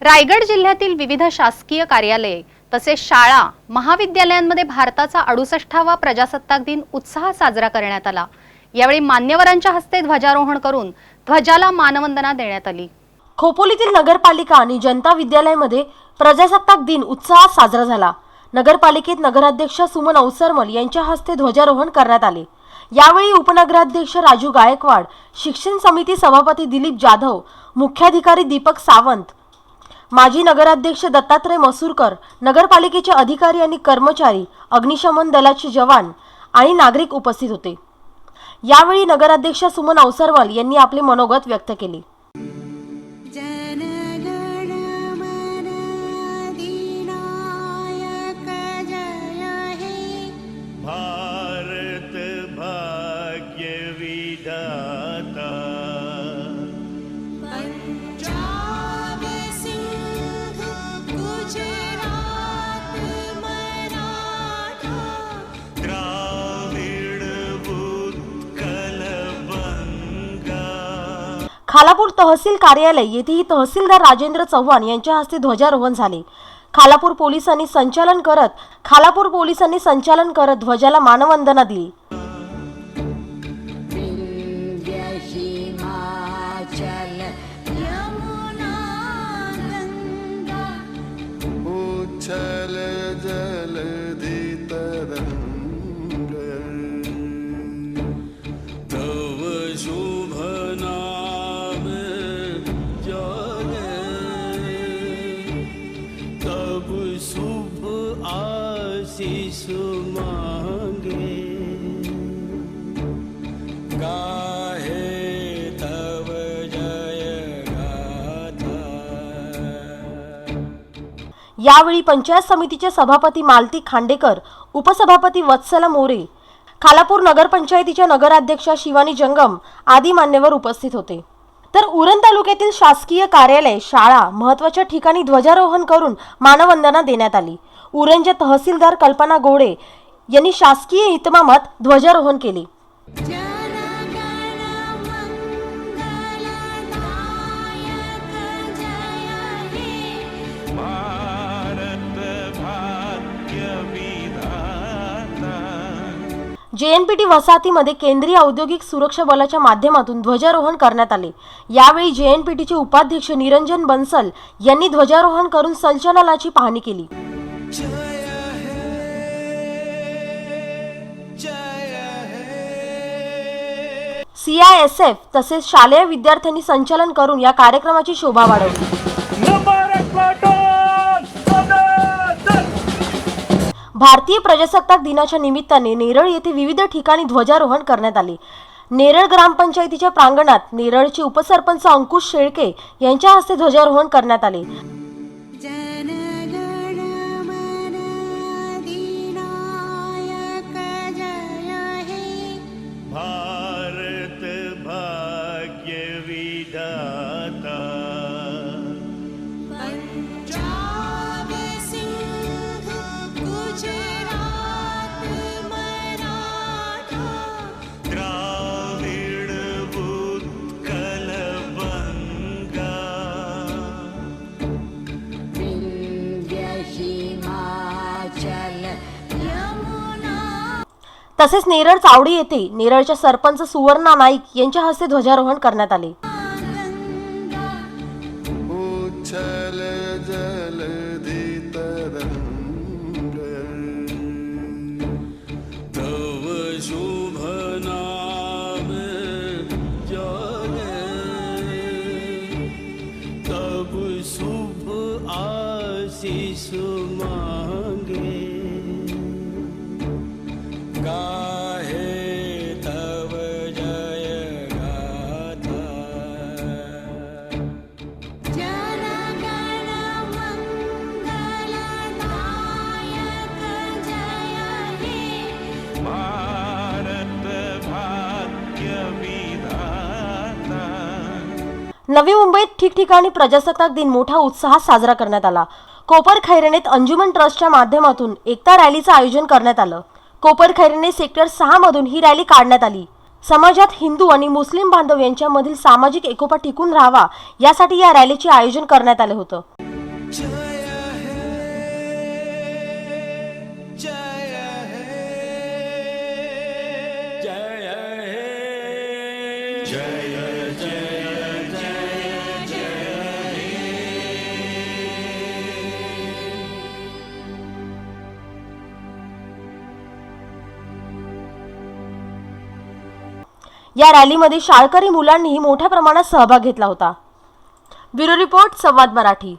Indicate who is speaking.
Speaker 1: रायगड जिल्ह्यातील विविध शासकीय कार्यालये तसेच शाळा महाविद्यालयांमध्ये भारताचा 68वा प्रजासत्ताक दिन उत्साहात साजरा करण्यात आला। यावेळी मान्यवरांच्या हस्ते ध्वजारोहण करून ध्वजाला मानवंदना देण्यात आली।
Speaker 2: खोपोलीतील नगरपालिका आणि जनता विद्यालयामध्ये प्रजासत्ताक दिन उत्साहात साजरा झाला। नगरपालिकेत नगराध्यक्ष सुमन अवसरमल यांच्या हस्ते ध्वजारोहण करण्यात आले। यावेळी उपनगराध्यक्ष राजू गायकवाड, शिक्षण समिती सभापती दिलीप जाधव, मुख्याधिकारी दीपक सावंत, माजी नगराध्यक्ष दत्तात्रय मसूरकर, नगरपालिकेचे अधिकारी आणि कर्मचारी, अग्निशमन दलाचे जवान आणि नागरिक उपस्थित होते। यावेळी नगराध्यक्ष सुमन अवसरमल यांनी आपले मनोगत व्यक्त केले।
Speaker 3: भारत भाग्य विधाता,
Speaker 4: पंजाब सिंध गुजरात मराठा,
Speaker 3: द्राविड उत्कल बंगा।
Speaker 2: खालापूर तहसील कार्यालय येथेही तहसीलदार राजेंद्र चव्हाण यांच्या हस्ते ध्वजारोहण झाले। खालापूर पोलिसांनी संचालन करत ध्वजाला मानवंदना दिली।
Speaker 5: उच्छल जलधि तरंग,
Speaker 3: तव शुभ नाम जाने, तब शुभ आशीष मांगे। गाहे तव जय गाथा।
Speaker 2: यावेळी पंचायत समितीचे सभापती मालती खांडेकर, उपसभापती वत्सला मोरे, खालापूर नगरपंचायतीच्या नगराध्यक्षा शिवानी जंगम आदी मान्यवर उपस्थित होते। तर उरण तालुक्यातील शासकीय कार्यालय, शाळा महत्त्वाच्या ठिकाणी ध्वजारोहण करून मानवंदना देण्यात आली। उरणच्या तहसीलदार कल्पना गोडे यांनी शासकीय इतमामात ध्वजारोहण केले। JNPT वसाहतीमध्ये केंद्रीय औद्योगिक सुरक्षा बलाच्या माध्यमातून ध्वजारोहण करण्यात आले। यावेळी JNPTचे उपाध्यक्ष निरंजन बन्सल यांनी ध्वजारोहण करून संचलनाची पाहणी केली। CISF तसेच शालेय विद्यार्थ्यांनी संचलन करून या कार्यक्रमाची शोभा वाढवली। भारतीय प्रजासत्ताक दिनाच्या निमित्ताने नेरळ येथे विविध ठिकाणी ध्वजारोहण करण्यात आले। नेरळ ग्रामपंचायतीच्या प्रांगणात नेरळचे उपसरपंच अंकुश शेळके यांच्या हस्ते ध्वजारोहण करण्यात आले।
Speaker 3: भारत भाग्य विधाता,
Speaker 4: पंजाब सिंध गुजरात मराठा,
Speaker 3: द्राविड उत्कल बंगा।
Speaker 2: तसेच नेरळ चावडी येथे नेरळच्या सरपंच सुवर्णा नाईक यांच्या हस्ते ध्वजारोहण करण्यात आले।
Speaker 5: उच्छल जलधि तरंग,
Speaker 3: तव शुभ नाम जाने, तब शुभ आशीष मांगे। गाहे तव जय गाथा।
Speaker 4: जनगण मंगलदायक जय हे,
Speaker 3: भारत भाग्य विधाता।
Speaker 2: नवी मुंबईत ठिकठिकाणी प्रजासत्ताक दिन मोठ्या उत्साहात साजरा करण्यात आला। कोपर खैरेनेत अंजुमन ट्रस्टच्या माध्यमातून एकता रॅलीचं आयोजन करण्यात आलं। कोपर खैरेने सेक्टर 6 मधून ही रॅली काढण्यात आली। समाजात हिंदू आणि मुस्लिम बांधव यांच्यामधील सामाजिक एकोपा टिकून राहावा यासाठी या रॅलीचे आयोजन करण्यात आले होते।
Speaker 3: जय हे जय हे जय हे जय जय जय
Speaker 2: या रॅलीमध्ये शाळकरी मुलांनीही मोठ्या प्रमाणात सहभाग घेतला होता. ब्युरो रिपोर्ट, संवाद मराठी.